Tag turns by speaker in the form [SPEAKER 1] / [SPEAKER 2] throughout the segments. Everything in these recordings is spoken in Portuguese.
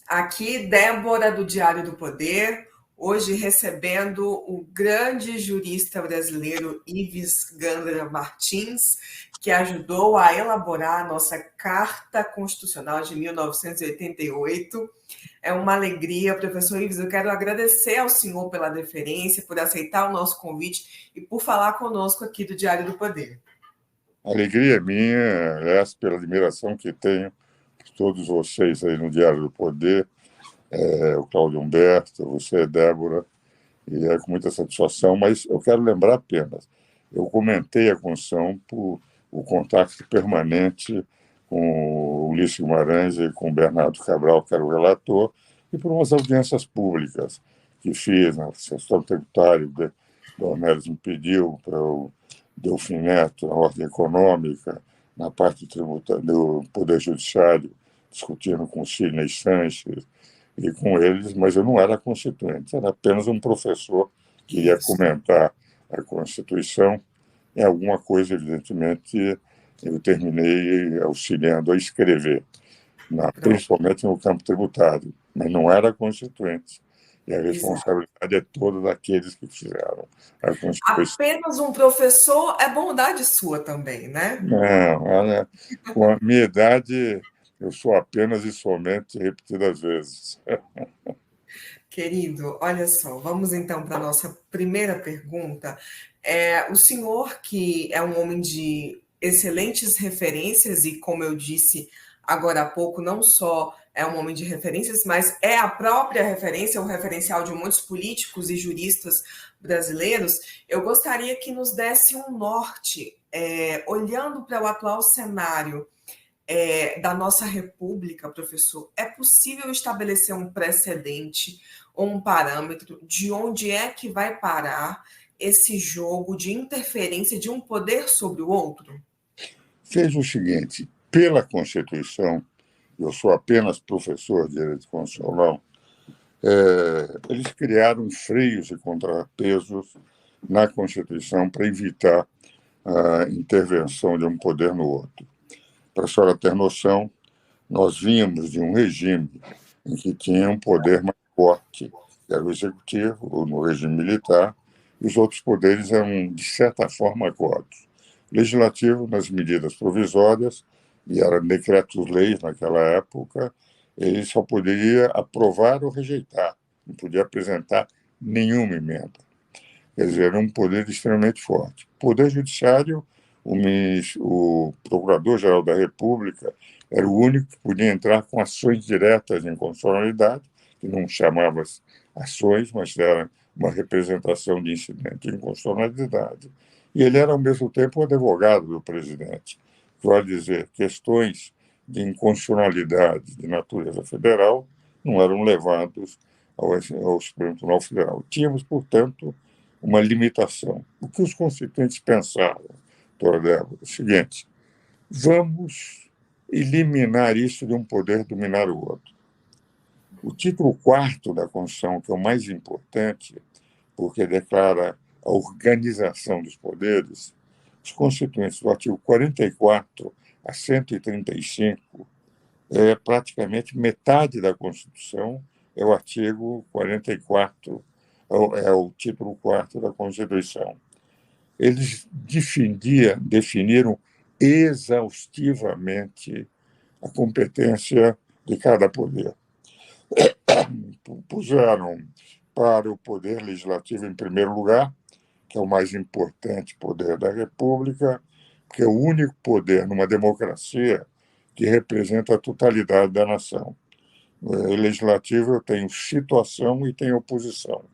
[SPEAKER 1] Aqui, Débora, do Diário do Poder, hoje recebendo o grande jurista brasileiro Ives Gandra Martins, que ajudou a elaborar a nossa Carta Constitucional de 1988. É uma alegria, professor Ives. Eu quero agradecer ao senhor pela deferência, por aceitar o nosso convite e por falar conosco aqui do Diário do Poder.
[SPEAKER 2] A alegria é minha, aliás, pela admiração que tenho por todos vocês aí no Diário do Poder, o Cláudio Humberto, você, Débora, e é com muita satisfação, mas eu quero lembrar apenas, eu comentei a Constituição por o contato permanente com o Ulisses Guimarães e com o Bernardo Cabral, que era o relator, e por umas audiências públicas que fiz na sessão tributária, o Homéres me pediu para eu Delfim Neto, na ordem econômica, na parte do Poder Judiciário, discutindo com o Sidney Sanches e com eles, mas eu não era constituinte, era apenas um professor que ia
[SPEAKER 1] Isso.
[SPEAKER 2] comentar a Constituição. Em alguma coisa, evidentemente, eu terminei auxiliando a escrever, principalmente no campo tributário, mas não era constituinte. E a
[SPEAKER 1] Exato.
[SPEAKER 2] responsabilidade é toda daqueles que fizeram a Constituição.
[SPEAKER 1] Apenas um professor é bondade sua também, né?
[SPEAKER 2] Não, olha, com a minha idade, eu sou apenas e somente repetidas vezes.
[SPEAKER 1] Querido, olha só, vamos então para a nossa primeira pergunta. O senhor, que é um homem de excelentes referências, e como eu disse agora há pouco, não só é um homem de referências, mas é a própria referência, o referencial de muitos políticos e juristas brasileiros, eu gostaria que nos desse um norte, olhando para o atual cenário da nossa República, professor, é possível estabelecer um precedente ou um parâmetro de onde é que vai parar esse jogo de interferência de um poder sobre o outro?
[SPEAKER 2] Fez o seguinte: pela Constituição, eu sou apenas professor de Direito Constitucional, eles criaram freios e contrapesos na Constituição para evitar a intervenção de um poder no outro. Para a senhora ter noção, nós vínhamos de um regime em que tinha um poder mais forte, que era o executivo, ou no regime militar, e os outros poderes eram, de certa forma, acordos. Legislativo, nas medidas provisórias, e eram decretos-leis naquela época, ele só poderia aprovar ou rejeitar, não podia apresentar nenhuma emenda. Quer dizer, era um poder extremamente forte. Poder Judiciário, o Procurador-Geral da República era o único que podia entrar com ações diretas de inconstitucionalidade, que não chamava ações, mas era uma representação de incidente de inconstitucionalidade. E ele era, ao mesmo tempo, o advogado do presidente. Vale dizer, questões de inconstitucionalidade de natureza federal não eram levados ao Supremo Tribunal Federal. Tínhamos, portanto, uma limitação. O que os constituintes pensavam, doutora Débora? O seguinte: vamos eliminar isso de um poder dominar o outro. O título 4º da Constituição, que é o mais importante, porque declara a organização dos poderes, os constituintes do artigo 44 a 135, praticamente metade da Constituição é o artigo 44, é o título 4º da Constituição. Eles definiram exaustivamente a competência de cada poder. Puseram para o poder legislativo em primeiro lugar, que é o mais importante poder da República, que é o único poder numa democracia que representa a totalidade da nação. No legislativo eu tenho situação e tenho oposição.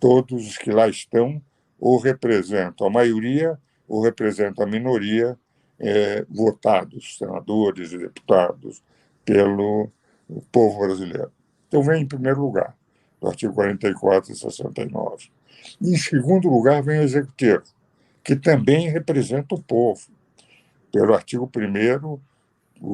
[SPEAKER 2] Todos os que lá estão ou representam a maioria ou representam a minoria, votados, senadores e deputados, pelo povo brasileiro. Então, vem em primeiro lugar, do artigo 44 e 69. Em segundo lugar, vem o Executivo, que também representa o povo. Pelo artigo 1º,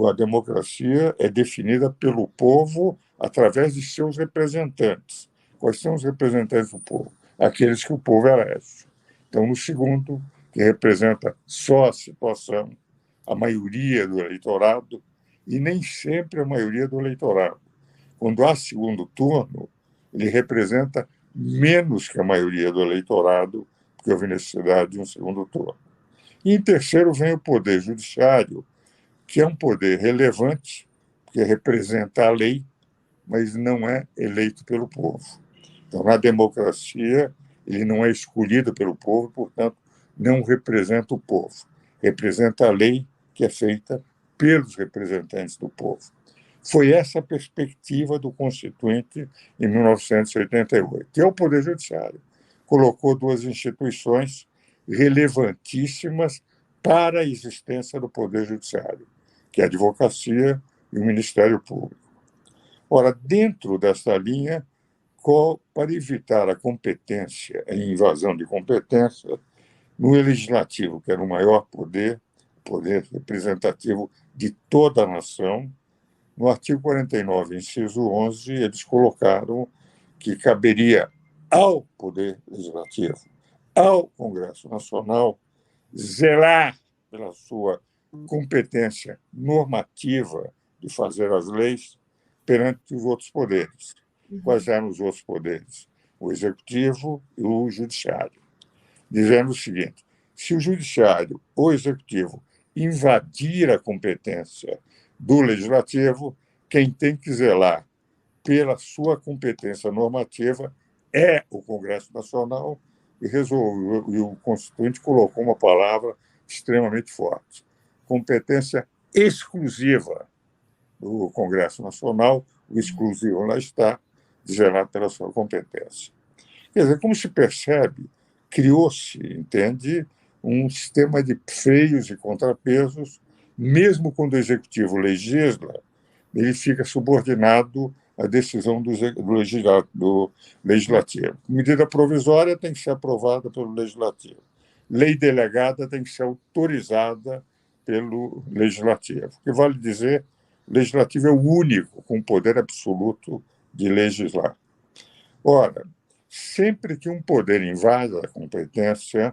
[SPEAKER 2] a democracia é definida pelo povo através de seus representantes. Quais são os representantes do povo? Aqueles que o povo elege. Então, no segundo, que representa só a situação, a maioria do eleitorado, e nem sempre a maioria do eleitorado. quando há segundo turno, ele representa menos que a maioria do eleitorado, porque houve necessidade de um segundo turno. E, em terceiro, vem o Poder Judiciário, que é um poder relevante, porque representa a lei, mas não é eleito pelo povo. Então, na democracia, ele não é escolhido pelo povo, portanto, não representa o povo. Representa a lei que é feita pelos representantes do povo. Foi essa a perspectiva do Constituinte em 1988, que é o Poder Judiciário. Colocou duas instituições relevantíssimas para a existência do Poder Judiciário, que é a Advocacia e o Ministério Público. Ora, dentro dessa linha, para evitar a competência, a invasão de competência, no Legislativo, que era o maior poder, poder representativo de toda a nação, no artigo 49, inciso 11, eles colocaram que caberia ao Poder Legislativo, ao Congresso Nacional, zelar pela sua competência normativa de fazer as leis perante os outros poderes. Quais eram os outros poderes? O Executivo e o Judiciário. Dizendo o seguinte: se o Judiciário ou o Executivo invadir a competência do Legislativo, quem tem que zelar pela sua competência normativa é o Congresso Nacional, e o Constituinte colocou uma palavra extremamente forte: competência exclusiva do Congresso Nacional, o exclusivo lá está, de zelar pela sua competência. Quer dizer, como se percebe, criou-se, entende, um sistema de freios e contrapesos, mesmo quando o Executivo legisla, ele fica subordinado à decisão do Legislativo. Medida provisória tem que ser aprovada pelo Legislativo. Lei delegada tem que ser autorizada pelo Legislativo. O que vale dizer, o Legislativo é o único com poder absoluto de legislar. Ora, sempre que um poder invade a competência,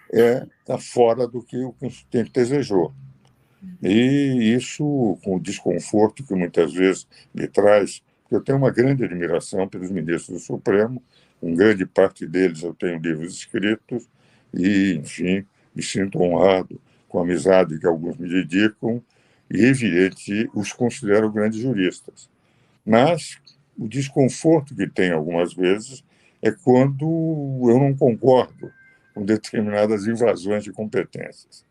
[SPEAKER 2] está fora do que o Constituinte desejou. E isso, com o desconforto que muitas vezes me traz, porque eu tenho uma grande admiração pelos ministros do Supremo, com grande parte deles eu tenho livros escritos, e, enfim, me sinto honrado com a amizade que alguns me dedicam, e, evidente, os considero grandes juristas. Mas o desconforto que tem algumas vezes é quando eu não concordo com determinadas invasões de competências.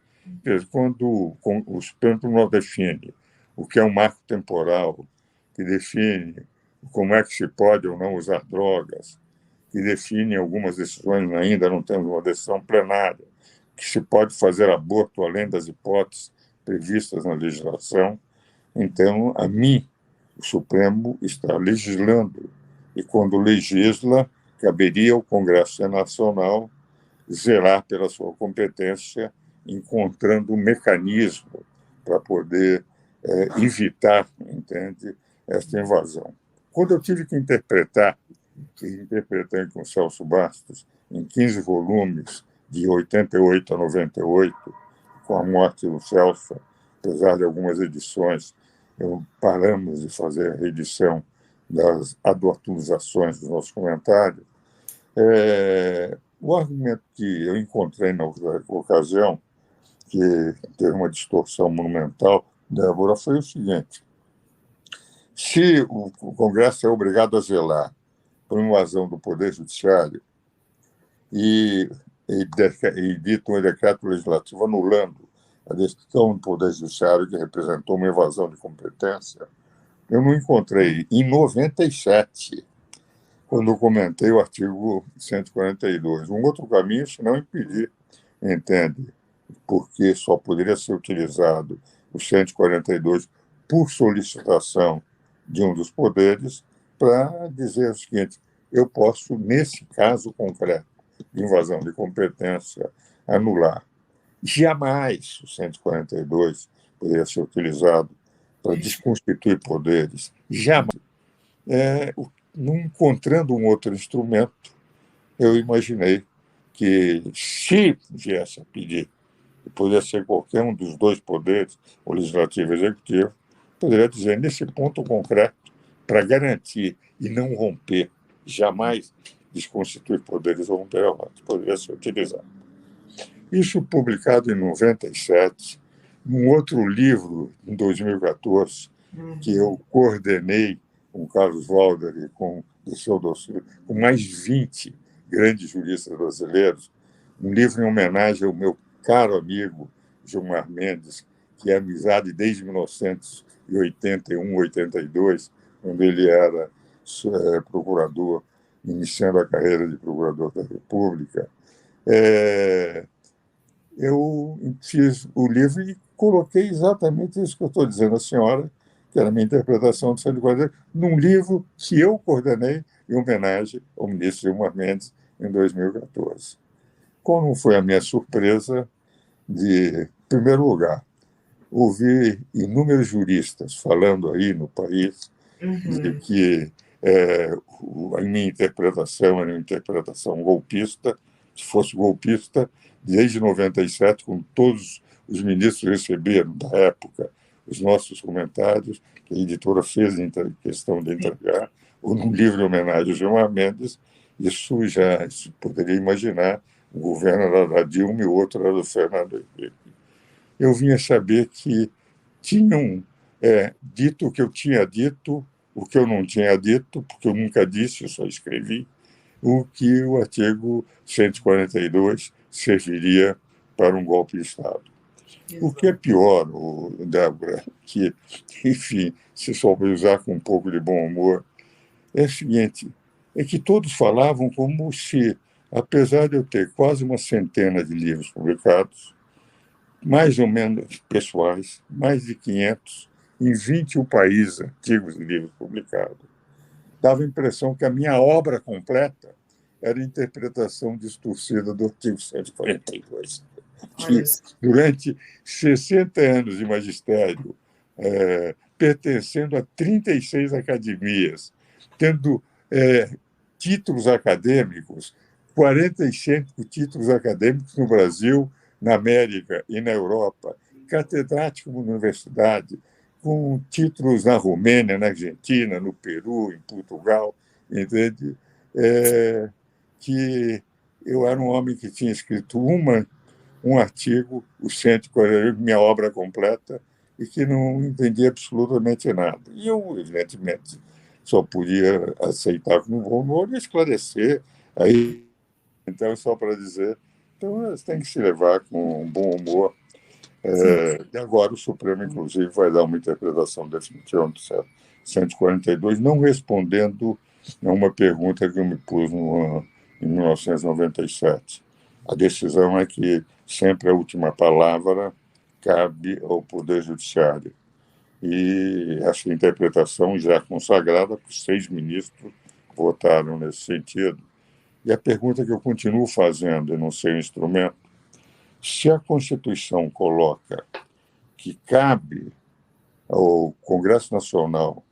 [SPEAKER 2] Quando o Supremo Tribunal define o que é um marco temporal, que define como é que se pode ou não usar drogas, que define algumas decisões, ainda não temos uma decisão plenária, que se pode fazer aborto além das hipóteses previstas na legislação, então, a mim, o Supremo está legislando, e quando legisla, caberia ao Congresso Nacional zelar pela sua competência, encontrando um mecanismo para poder evitar, entende, esta invasão. Quando eu tive que interpretar, e interpretei com Celso Bastos, em 15 volumes, de 88 a 98, com a morte do Celso, apesar de algumas edições, paramos de fazer a reedição das atualizações dos nossos comentários. O argumento que eu encontrei na ocasião, que teve uma distorção monumental, Débora, foi o seguinte: se o Congresso é obrigado a zelar por invasão do Poder Judiciário e dita um decreto legislativo anulando a decisão do Poder Judiciário, que representou uma invasão de competência, eu não encontrei. Em 97, quando eu comentei o artigo 142, um outro caminho, se não impedir, entende? Porque só poderia ser utilizado o 142 por solicitação de um dos poderes, para dizer o seguinte: eu posso, nesse caso concreto de invasão de competência, anular. Jamais o 142 poderia ser utilizado para desconstituir poderes. Jamais. Não encontrando um outro instrumento, eu imaginei que, se viesse a pedir, que poderia ser qualquer um dos dois poderes, o legislativo e o executivo, poderia dizer: nesse ponto concreto, para garantir e não romper, jamais desconstituir poderes ou romper a ordem, poderia ser utilizado. Isso publicado em 97, num outro livro, em 2014, que eu coordenei com Carlos Walder e com o seu dossiê, com mais de 20 grandes juristas brasileiros, um livro em homenagem ao meu caro amigo Gilmar Mendes, que é amizade desde 1981, 82, quando ele era procurador, iniciando a carreira de procurador da República. Eu fiz o livro e coloquei exatamente isso que eu estou dizendo à senhora, que era a minha interpretação do 140, num livro que eu coordenei em homenagem ao ministro Gilmar Mendes em 2014. Como foi a minha surpresa de, em primeiro lugar, ouvir inúmeros juristas falando aí no país de que a minha interpretação era uma interpretação golpista, se fosse golpista, desde 97, com todos os ministros receberam, da época, os nossos comentários, que a editora fez questão de entregar, ou num livro de homenagem ao Gilmar Mendes, isso já se poderia imaginar, o governo era da Dilma e o outro era do Fernando Henrique. Eu vinha saber que tinham dito o que eu tinha dito, o que eu não tinha dito, porque eu nunca disse, eu só escrevi, o que o artigo 142 serviria para um golpe de Estado. Exato. O que é pior, Débora, que, enfim, se souber usar com um pouco de bom humor, é o seguinte, é que todos falavam como se, apesar de eu ter quase uma centena de livros publicados, mais ou menos pessoais, mais de 500, em 21 países, artigos e livros publicados, dava a impressão que a minha obra completa era a interpretação distorcida do artigo 142, que durante 60 anos de magistério, pertencendo a 36 academias, tendo títulos acadêmicos, 45 títulos acadêmicos no Brasil, na América e na Europa, catedrático na universidade, com títulos na Romênia, na Argentina, no Peru, em Portugal, entende? Que eu era um homem que tinha escrito um artigo, o 140, minha obra completa, e que não entendia absolutamente nada. E eu, evidentemente, só podia aceitar com bom humor e esclarecer. Aí, então, só para dizer, então, elas têm que se levar com um bom humor. E agora o Supremo, inclusive, vai dar uma interpretação definitiva do 142, não respondendo a uma pergunta que eu me pus em 1997. A decisão é que sempre a última palavra cabe ao Poder Judiciário. E essa interpretação já é consagrada por 6 ministros votaram nesse sentido. E a pergunta que eu continuo fazendo, eu não sei o instrumento, se a Constituição coloca que cabe ao Congresso Nacional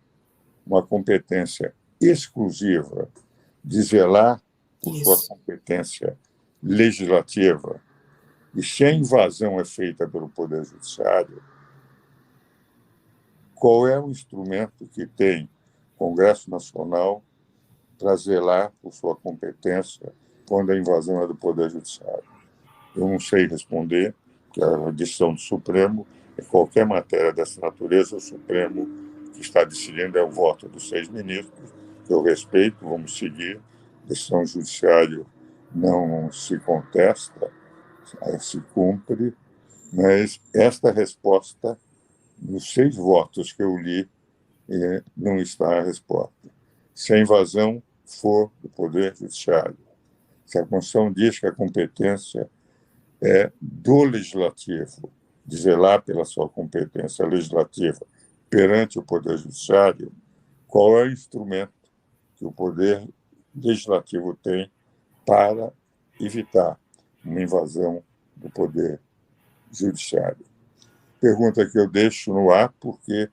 [SPEAKER 2] uma competência exclusiva de zelar por sua competência legislativa, e se a invasão é feita pelo Poder Judiciário, qual é o instrumento que tem o Congresso Nacional para zelar por sua competência quando a invasão é do Poder Judiciário? Eu não sei responder, que a decisão do Supremo, em qualquer matéria dessa natureza, o Supremo que está decidindo é o voto dos 6 ministros, que eu respeito, vamos seguir. A decisão judiciária não se contesta, se cumpre, mas esta resposta, nos 6 votos que eu li, não está a resposta. Se a invasão for do Poder Judiciário, se a Constituição diz que a competência é do Legislativo, de zelar pela sua competência legislativa perante o Poder Judiciário, qual é o instrumento que o Poder Legislativo tem para evitar uma invasão do Poder Judiciário? Pergunta que eu deixo no ar, porque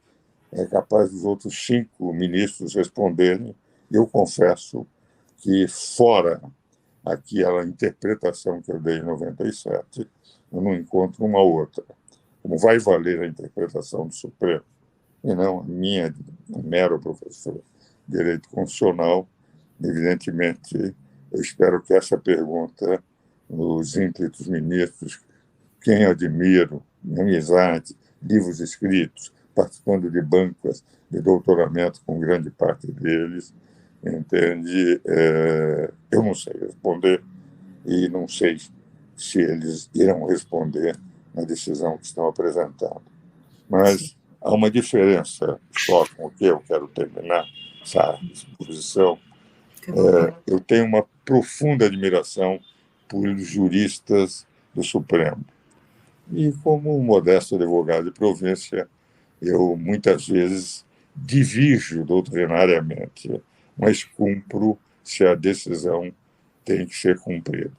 [SPEAKER 2] é capaz dos outros 5 ministros responderem. Eu confesso que, fora aquela interpretação que eu dei em 97, eu não encontro uma outra. Como vai valer a interpretação do Supremo, e não a minha, um mero professor direito constitucional. Evidentemente, eu espero que essa pergunta, os ímpetos ministros, quem admiro, minha amizade, livros escritos, participando de bancas de doutoramento com grande parte deles, entende? Eu não sei responder e não sei se eles irão responder na decisão que estão apresentando. Mas há uma diferença só com o que eu quero terminar essa exposição. Eu tenho uma profunda admiração por juristas do Supremo. E como um modesto advogado de província, eu muitas vezes divirjo doutrinariamente, mas cumpro se a decisão tem que ser cumprida.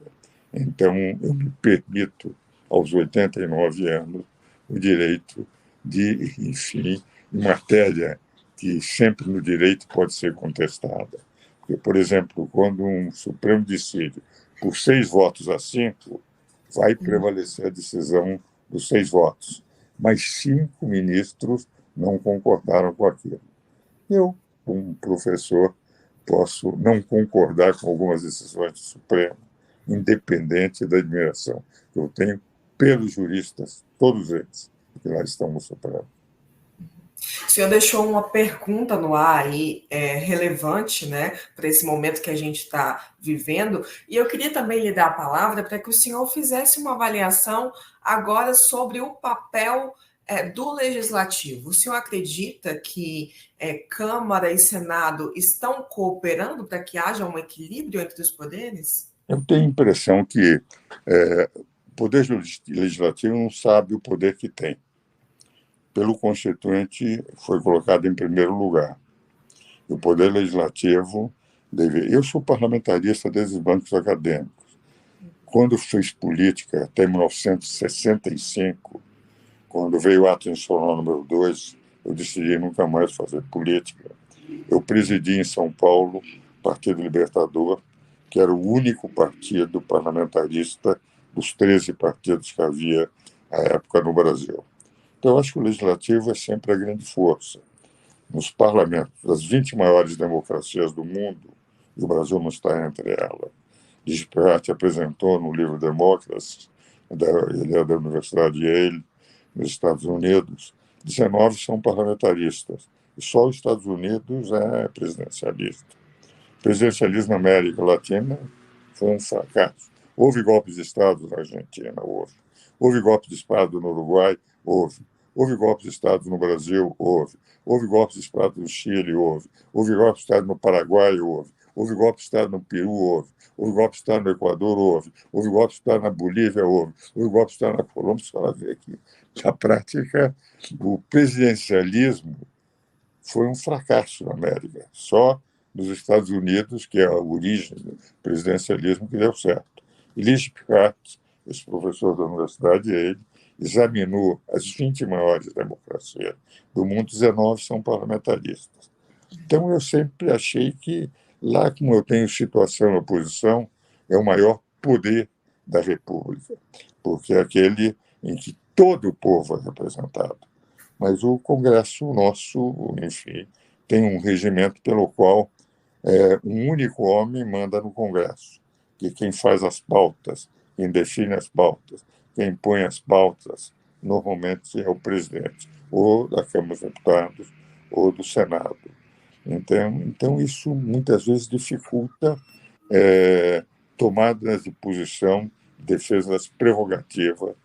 [SPEAKER 2] Então, eu me permito, aos 89 anos, o direito de, enfim, em matéria que sempre no direito pode ser contestada. Porque, por exemplo, quando um Supremo decide por 6 votos a 5, vai prevalecer a decisão dos 6 votos. Mas 5 ministros não concordaram com aquilo. Eu, como professor, posso não concordar com algumas decisões do Supremo, independente da admiração que eu tenho pelos juristas, todos eles, que lá estão no Supremo.
[SPEAKER 1] O senhor deixou uma pergunta no ar aí, relevante, né, para esse momento que a gente está vivendo, e eu queria também lhe dar a palavra para que o senhor fizesse uma avaliação agora sobre o papel do Legislativo. O senhor acredita que Câmara e Senado estão cooperando para que haja um equilíbrio entre os poderes?
[SPEAKER 2] Eu tenho a impressão que o Poder Legislativo não sabe o poder que tem. Pelo Constituinte, foi colocado em primeiro lugar. O Poder Legislativo deve. Eu sou parlamentarista desde os bancos acadêmicos. Quando fiz política, até 1965, quando veio o Ato Institucional número 2, eu decidi nunca mais fazer política. Eu presidi em São Paulo o Partido Libertador, que era o único partido parlamentarista dos 13 partidos que havia à época no Brasil. Então, eu acho que o Legislativo é sempre a grande força. Nos parlamentos das 20 maiores democracias do mundo, e o Brasil não está entre elas. Lisprat apresentou no livro Democracy, ele é da Universidade Yale, nos Estados Unidos, 19 são parlamentaristas, e só os Estados Unidos é presidencialista. O presidencialismo na América Latina foi um fracasso. Houve golpes de Estado na Argentina, houve. Houve golpes de Estado no Uruguai, houve. Houve golpes de Estado no Brasil, houve. Houve golpes de Estado no Chile, houve. Houve golpes de Estado no Paraguai, houve. Houve golpe de Estado no Peru, houve. Houve golpe de Estado no Equador, houve. Houve golpe de Estado na Bolívia, houve. Houve golpe de Estado na Colômbia. Você vai ver que, na prática, o presidencialismo foi um fracasso na América. Só nos Estados Unidos, que é a origem do presidencialismo, que deu certo. E Lisprat, esse professor da Universidade Yale, examinou as 20 maiores democracias do mundo, 19 são parlamentaristas. Então, eu sempre achei que, lá como eu tenho situação na oposição, é o maior poder da República, porque é aquele em que todo o povo é representado. Mas o Congresso nosso, enfim, tem um regimento pelo qual um único homem manda no Congresso, que quem faz as pautas, quem define as pautas, quem põe as pautas, normalmente é o presidente, ou da Câmara dos Deputados, ou do Senado. Então isso muitas vezes dificulta tomadas de posição, defesa das prerrogativas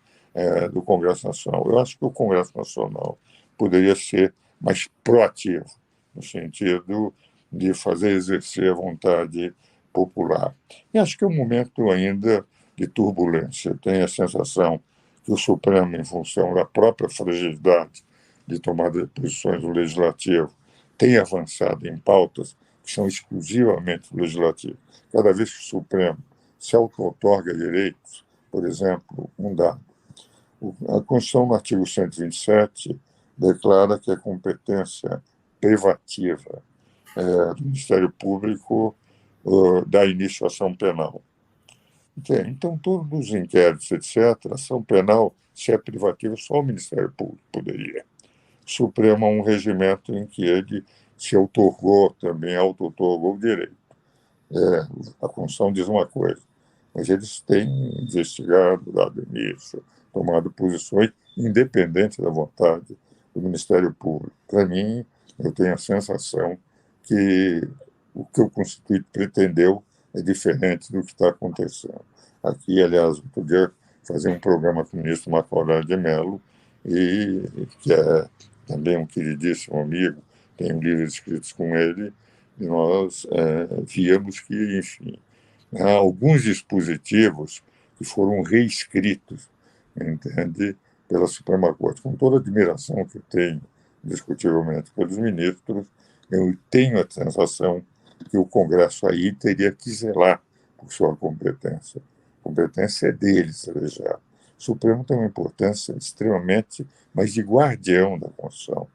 [SPEAKER 2] do Congresso Nacional. Eu acho que o Congresso Nacional poderia ser mais proativo, no sentido de fazer exercer a vontade popular. E acho que é um momento ainda de turbulência. Eu tenho a sensação que o Supremo, em função da própria fragilidade de tomada de posições do Legislativo, tem avançado em pautas que são exclusivamente do Legislativo. Cada vez que o Supremo se auto-outorga direitos, por exemplo, um dado. A Constituição, no artigo 127, declara que a competência privativa do Ministério Público dá início à ação penal. Então, todos os inquéritos, etc., ação penal, se é privativa, só o Ministério Público poderia. O Supremo é um regimento em que ele se outorgou também, auto-outorgou o direito. A Constituição diz uma coisa, mas eles têm investigado, dado início, tomado posições independentes da vontade do Ministério Público. Para mim, eu tenho a sensação que o que o Constituinte pretendeu é diferente do que está acontecendo. Aqui, aliás, eu podia fazer um programa com o ministro Marco Aurélio de Mello, e, que é também um queridíssimo amigo, tenho livros escritos com ele, e nós víamos que, enfim, há alguns dispositivos que foram reescritos, entende, pela Suprema Corte. Com toda a admiração que eu tenho, discutivelmente, pelos ministros, eu tenho a sensação que o Congresso aí teria que zelar por sua competência. A competência é deles, eleger. O Supremo tem uma importância extremamente, mas de guardião da Constituição.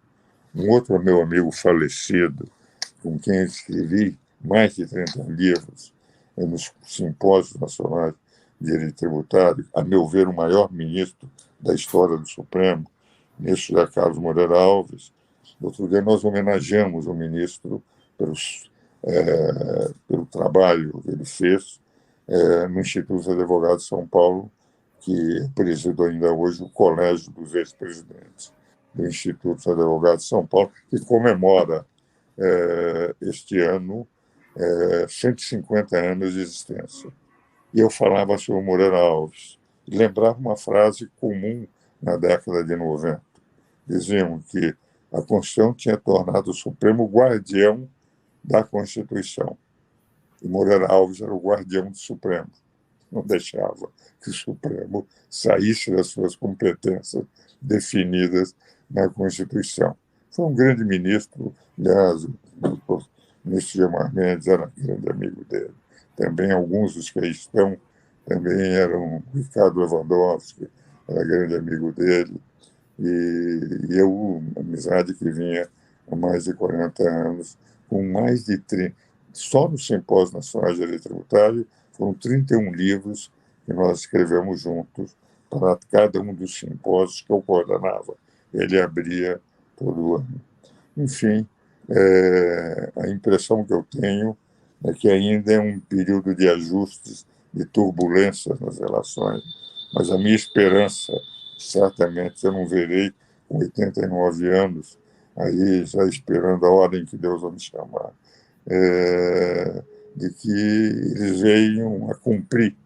[SPEAKER 2] Um outro meu amigo falecido, com quem eu escrevi mais de 30 livros nos simpósios nacionais de direito tributário, a meu ver, o maior ministro da história do Supremo, o ministro José Carlos Moreira Alves. Outro dia nós homenageamos o ministro pelo trabalho que ele fez no Instituto dos Advogados de São Paulo, que presido ainda hoje o Colégio dos Ex-Presidentes do Instituto dos Advogados de São Paulo, que comemora este ano 150 anos de existência. E eu falava sobre o Moreira Alves, e lembrava uma frase comum na década de 90. Diziam que a Constituição tinha tornado o Supremo guardião da Constituição. E Moreira Alves era o guardião do Supremo. Não deixava que o Supremo saísse das suas competências definidas na Constituição. Foi um grande ministro, aliás, o ministro Gilmar Mendes era grande amigo dele. Também alguns dos que aí estão também eram Ricardo Lewandowski, era grande amigo dele. E eu, uma amizade que vinha há mais de 40 anos, com mais de 30. Só no Simpósio Nacional de Direito Tributário foram 31 livros que nós escrevemos juntos para cada um dos simpósios que eu coordenava. Ele abria todo ano. Enfim, a impressão que eu tenho é que ainda é um período de ajustes, de turbulências nas relações, mas a minha esperança, certamente, eu não verei com 89 anos, aí já esperando a hora em que Deus vai me chamar, de que eles venham a cumprir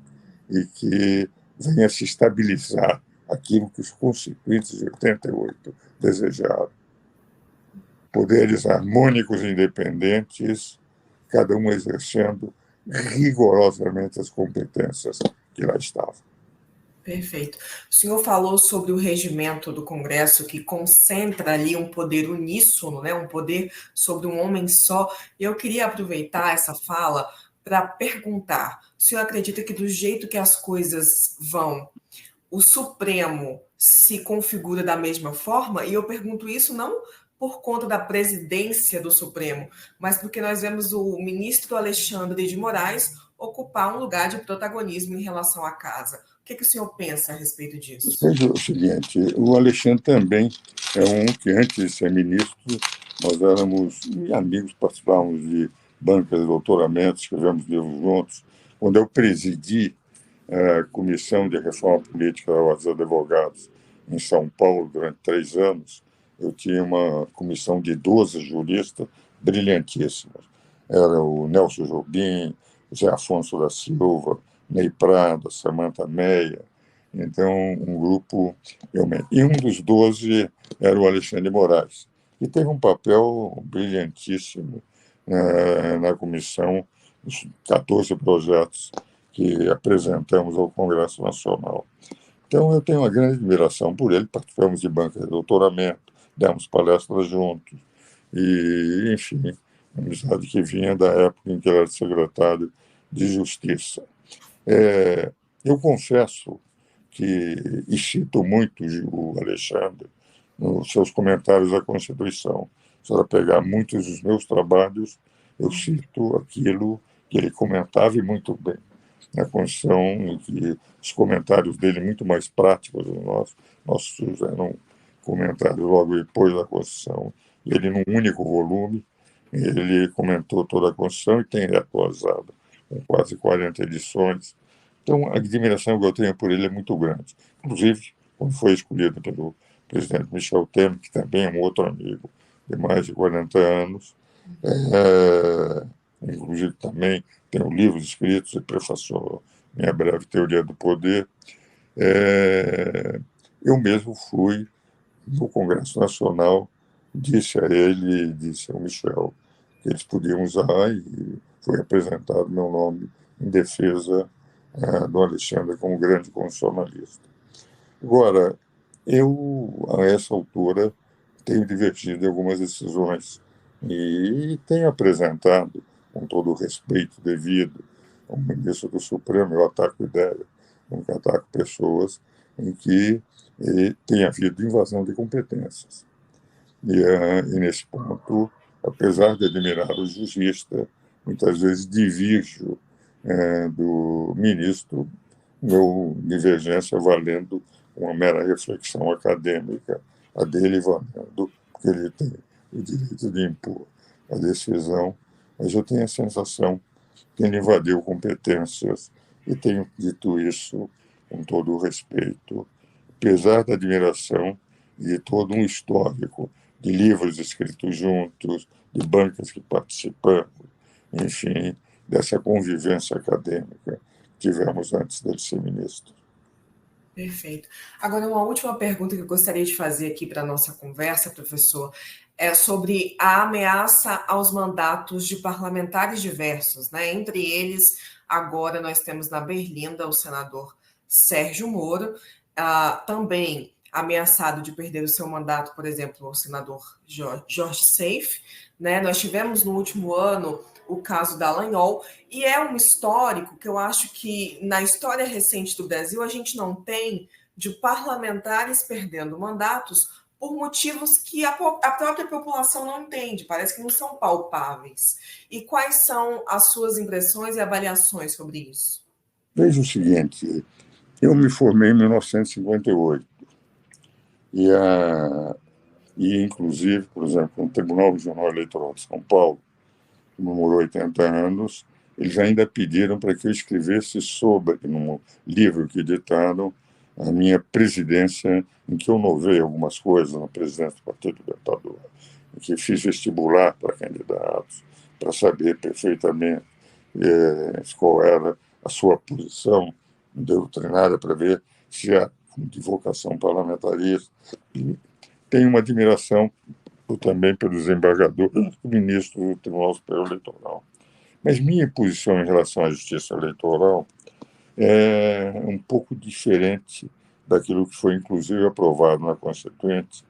[SPEAKER 2] e que venha se estabilizar aquilo que os constituintes de 88 desejaram. Poderes harmônicos e independentes, cada um exercendo rigorosamente as competências que lá estavam.
[SPEAKER 1] Perfeito. O senhor falou sobre o regimento do Congresso, que concentra ali um poder uníssono, né? Um poder sobre um homem só. Eu queria aproveitar essa fala para perguntar: o senhor acredita que do jeito que as coisas vão, o Supremo se configura da mesma forma? E eu pergunto isso não por conta da presidência do Supremo, mas porque nós vemos o ministro Alexandre de Moraes ocupar um lugar de protagonismo em relação à casa. O que o senhor pensa a respeito disso?
[SPEAKER 2] Veja o seguinte, o Alexandre também é um que, antes de ser ministro, nós éramos amigos, participávamos de bancas de doutoramento, escrevemos livros juntos. Quando eu presidi a Comissão de Reforma Política da Ordem dos Advogados em São Paulo durante 3 anos, eu tinha uma comissão de 12 juristas brilhantíssimos. Era o Nelson Jobim, José Afonso da Silva, Ney Prado, Samantha Meia. Então, um grupo realmente. E um dos 12 era o Alexandre de Moraes, que teve um papel brilhantíssimo na comissão, os 14 projetos que apresentamos ao Congresso Nacional. Então, eu tenho uma grande admiração por ele, participamos de bancas de doutoramento, demos palestras juntos, e, enfim, uma amizade que vinha da época em que ele era secretário de Justiça. Eu confesso que, e cito muito o Alexandre nos seus comentários à Constituição. Se ela pegar muitos dos meus trabalhos, eu cito aquilo que ele comentava e muito bem. Na Constituição, em que os comentários dele muito mais práticos do nossos eram comentários logo depois da Constituição, e ele num único volume, Ele comentou toda a Constituição e tem atualizado com quase 40 edições. Então, a admiração que eu tenho por ele é muito grande. Inclusive, quando foi escolhido pelo presidente Michel Temer, que também é um outro amigo de mais de 40 anos, inclusive também tem livros escritos e prefaciou minha breve Teoria do Poder. Eu mesmo fui no Congresso Nacional, disse a ele, disse ao Michel, que eles podiam usar e foi apresentado meu nome em defesa do Alexandre como grande constitucionalista. Agora, eu, a essa altura, tenho divergido em algumas decisões e tenho apresentado, com todo o respeito devido ao ministro do Supremo, eu ataco ideia, nunca ataco pessoas, em que tem havido invasão de competências. E nesse ponto, apesar de admirar o jurista, muitas vezes divirjo do ministro, meu divergência valendo uma mera reflexão acadêmica, a dele valendo, porque ele tem o direito de impor a decisão, mas eu tenho a sensação que ele invadiu competências e tenho dito isso com todo o respeito, apesar da admiração de todo um histórico de livros escritos juntos, de bancas que participamos, enfim, dessa convivência acadêmica que tivemos antes dele ser ministro.
[SPEAKER 1] Perfeito. Agora, uma última pergunta que eu gostaria de fazer aqui para a nossa conversa, professor, é sobre a ameaça aos mandatos de parlamentares diversos, né? Entre eles, agora nós temos na Berlinda o senador Sérgio Moro, também ameaçado de perder o seu mandato, por exemplo, o senador Jorge Seif, né? Nós tivemos no último ano o caso da Dallagnol, e é um histórico que eu acho que na história recente do Brasil a gente não tem de parlamentares perdendo mandatos por motivos que a própria população não entende, parece que não são palpáveis. E quais são as suas impressões e avaliações sobre isso?
[SPEAKER 2] Veja o seguinte, eu me formei em 1958 e, inclusive, por exemplo, no Tribunal Regional Eleitoral de São Paulo, que comemorou 80 anos, eles ainda pediram para que eu escrevesse sobre, num livro que editaram, a minha presidência, em que eu novei algumas coisas na presidência do Partido Libertador, em que fiz vestibular para candidatos, para saber perfeitamente qual era a sua posição doutrinária, para ver se há de vocação parlamentarista. E tenho uma admiração também pelo desembargador, o ministro do Tribunal Superior Eleitoral. Mas minha posição em relação à justiça eleitoral é um pouco diferente daquilo que foi, inclusive, aprovado na Constituinte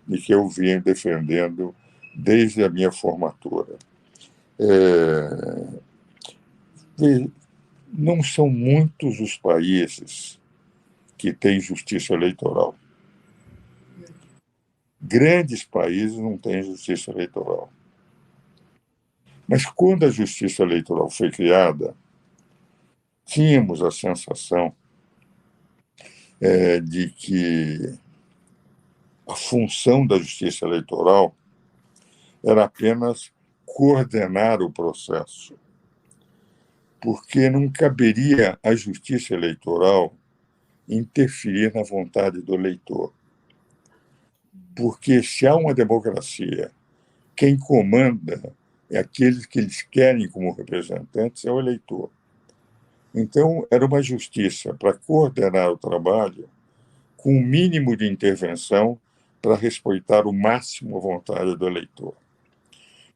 [SPEAKER 2] e que eu vinha defendendo desde a minha formatura. Não são muitos os países que têm justiça eleitoral. Grandes países não têm justiça eleitoral. Mas quando a justiça eleitoral foi criada, tínhamos a sensação de que a função da justiça eleitoral era apenas coordenar o processo, porque não caberia à justiça eleitoral interferir na vontade do eleitor. Porque se há uma democracia, quem comanda é aqueles que eles querem como representantes, é o eleitor. Então, era uma justiça para coordenar o trabalho com o mínimo de intervenção para respeitar o máximo a vontade do eleitor.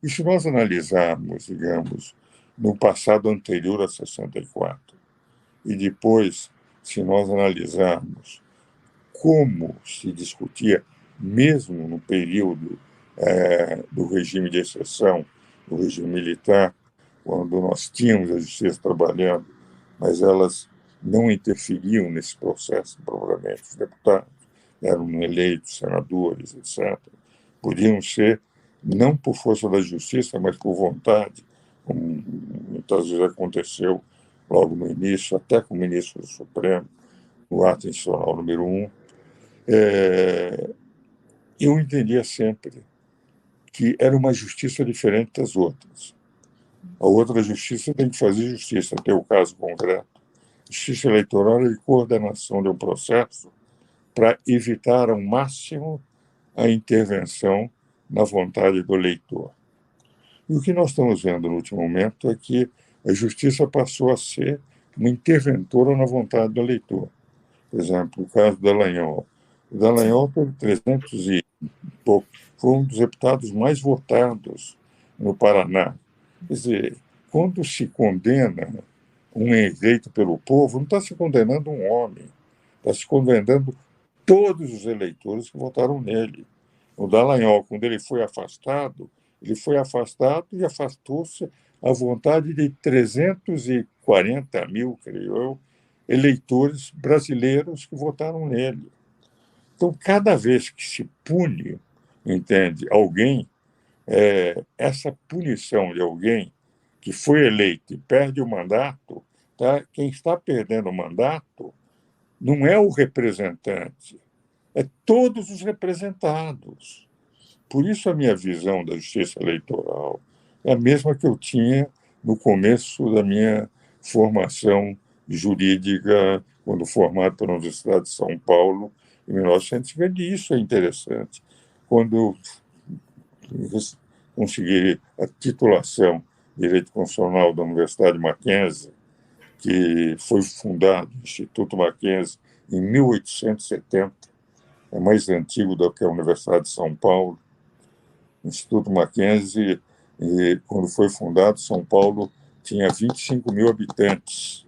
[SPEAKER 2] E se nós analisarmos, digamos, no passado anterior a 64, e depois, se nós analisarmos como se discutia, mesmo no período do regime de exceção, do regime militar, quando nós tínhamos a justiça trabalhando, mas elas não interferiam nesse processo, provavelmente. Os deputados eram eleitos, senadores, etc. Podiam ser, não por força da justiça, mas por vontade, como muitas vezes aconteceu logo no início, até com o ministro do Supremo, no ato institucional número 1. Eu entendia sempre que era uma justiça diferente das outras. A outra justiça tem que fazer justiça, tem o caso concreto. Justiça eleitoral é de coordenação de um processo para evitar ao máximo a intervenção na vontade do eleitor. E o que nós estamos vendo no último momento é que a justiça passou a ser uma interventora na vontade do eleitor. Por exemplo, o caso da Dallagnol. O Dallagnol teve 300 e pouco, foi um dos deputados mais votados no Paraná. Quer dizer, quando se condena um eleito pelo povo, não está se condenando um homem, está se condenando todos os eleitores que votaram nele. O Dallagnol, quando ele foi afastado e afastou-se à vontade de 340 mil, creio eu, eleitores brasileiros que votaram nele. Então, cada vez que se pune, entende, alguém, essa punição de alguém que foi eleito e perde o mandato, tá? Quem está perdendo o mandato não é o representante, é todos os representados. Por isso a minha visão da justiça eleitoral é a mesma que eu tinha no começo da minha formação jurídica, quando formado pela Universidade de São Paulo, em 1950. E isso é interessante. Quando eu consegui a titulação de Direito Constitucional da Universidade Mackenzie, que foi fundado, o Instituto Mackenzie, em 1870, é mais antigo do que a Universidade de São Paulo. O Instituto Mackenzie, quando foi fundado, São Paulo tinha 25 mil habitantes.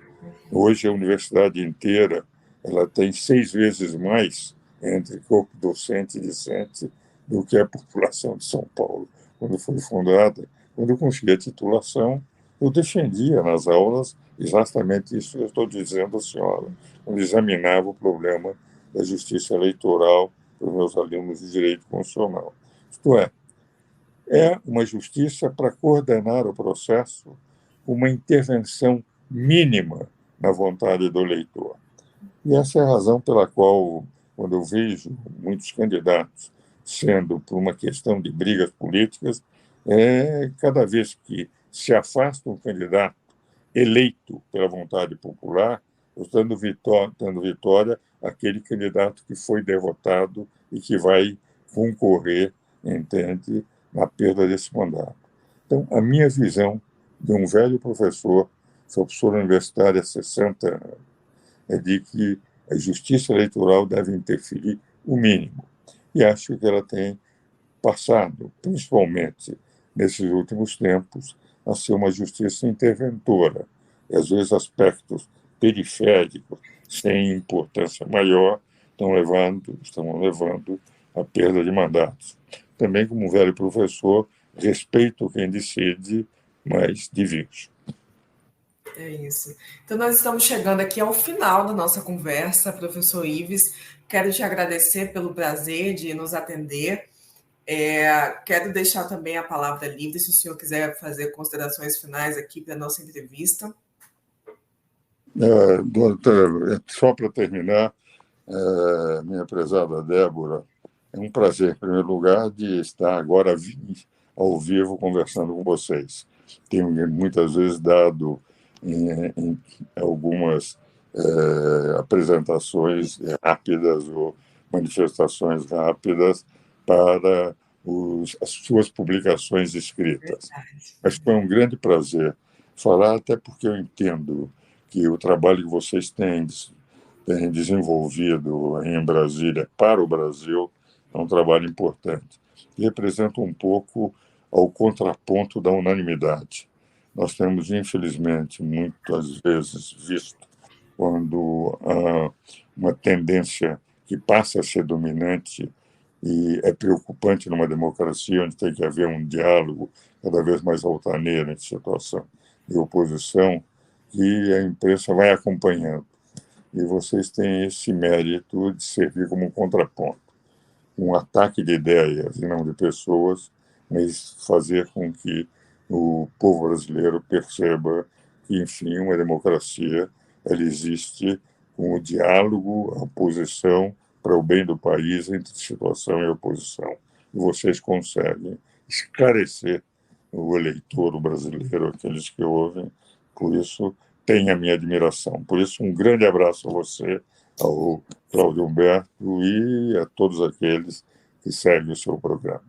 [SPEAKER 2] Hoje, a universidade inteira ela tem 6 vezes mais entre corpo docente e discente do que a população de São Paulo. Quando foi fundada, quando eu consegui a titulação, eu defendia nas aulas exatamente isso que eu estou dizendo à senhora, quando examinava o problema da justiça eleitoral para os meus alunos de direito constitucional. Isto é uma justiça para coordenar o processo, uma intervenção mínima na vontade do eleitor. E essa é a razão pela qual, quando eu vejo muitos candidatos sendo por uma questão de brigas políticas, cada vez que se afasta um candidato eleito pela vontade popular, dando vitória àquele candidato que foi derrotado e que vai concorrer, entende, na perda desse mandato. Então, a minha visão de um velho professor, sou professor universitário há 60 anos, é de que a justiça eleitoral deve interferir o mínimo. E acho que ela tem passado, principalmente nesses últimos tempos, a ser uma justiça interventora. E, às vezes, aspectos periféricos, sem importância maior, estão levando à perda de mandatos. Também, como velho professor, respeito quem decide, mas divirjo.
[SPEAKER 1] É isso. Então, nós estamos chegando aqui ao final da nossa conversa, professor Ives. Quero te agradecer pelo prazer de nos atender. Quero deixar também a palavra livre, se o senhor quiser fazer considerações finais aqui para a nossa entrevista.
[SPEAKER 2] Só para terminar, minha prezada Débora, é um prazer, em primeiro lugar, de estar agora ao vivo conversando com vocês. Tenho muitas vezes dado em algumas apresentações rápidas ou manifestações rápidas para as suas publicações escritas. Mas foi um grande prazer falar, até porque eu entendo que o trabalho que vocês têm desenvolvido em Brasília para o Brasil é um trabalho importante. E representa um pouco ao contraponto da unanimidade. Nós temos, infelizmente, muitas vezes visto quando há uma tendência que passa a ser dominante e é preocupante numa democracia onde tem que haver um diálogo cada vez mais altaneiro entre situação e oposição, que a imprensa vai acompanhando. E vocês têm esse mérito de servir como um contraponto, um ataque de ideias e não de pessoas, mas fazer com que o povo brasileiro perceba que, enfim, uma democracia ela existe com o diálogo, a oposição para o bem do país entre situação e oposição. E vocês conseguem esclarecer o eleitor, o brasileiro, aqueles que ouvem. Por isso, tem a minha admiração. Por isso, um grande abraço a você, ao Cláudio Humberto e a todos aqueles que seguem o seu programa.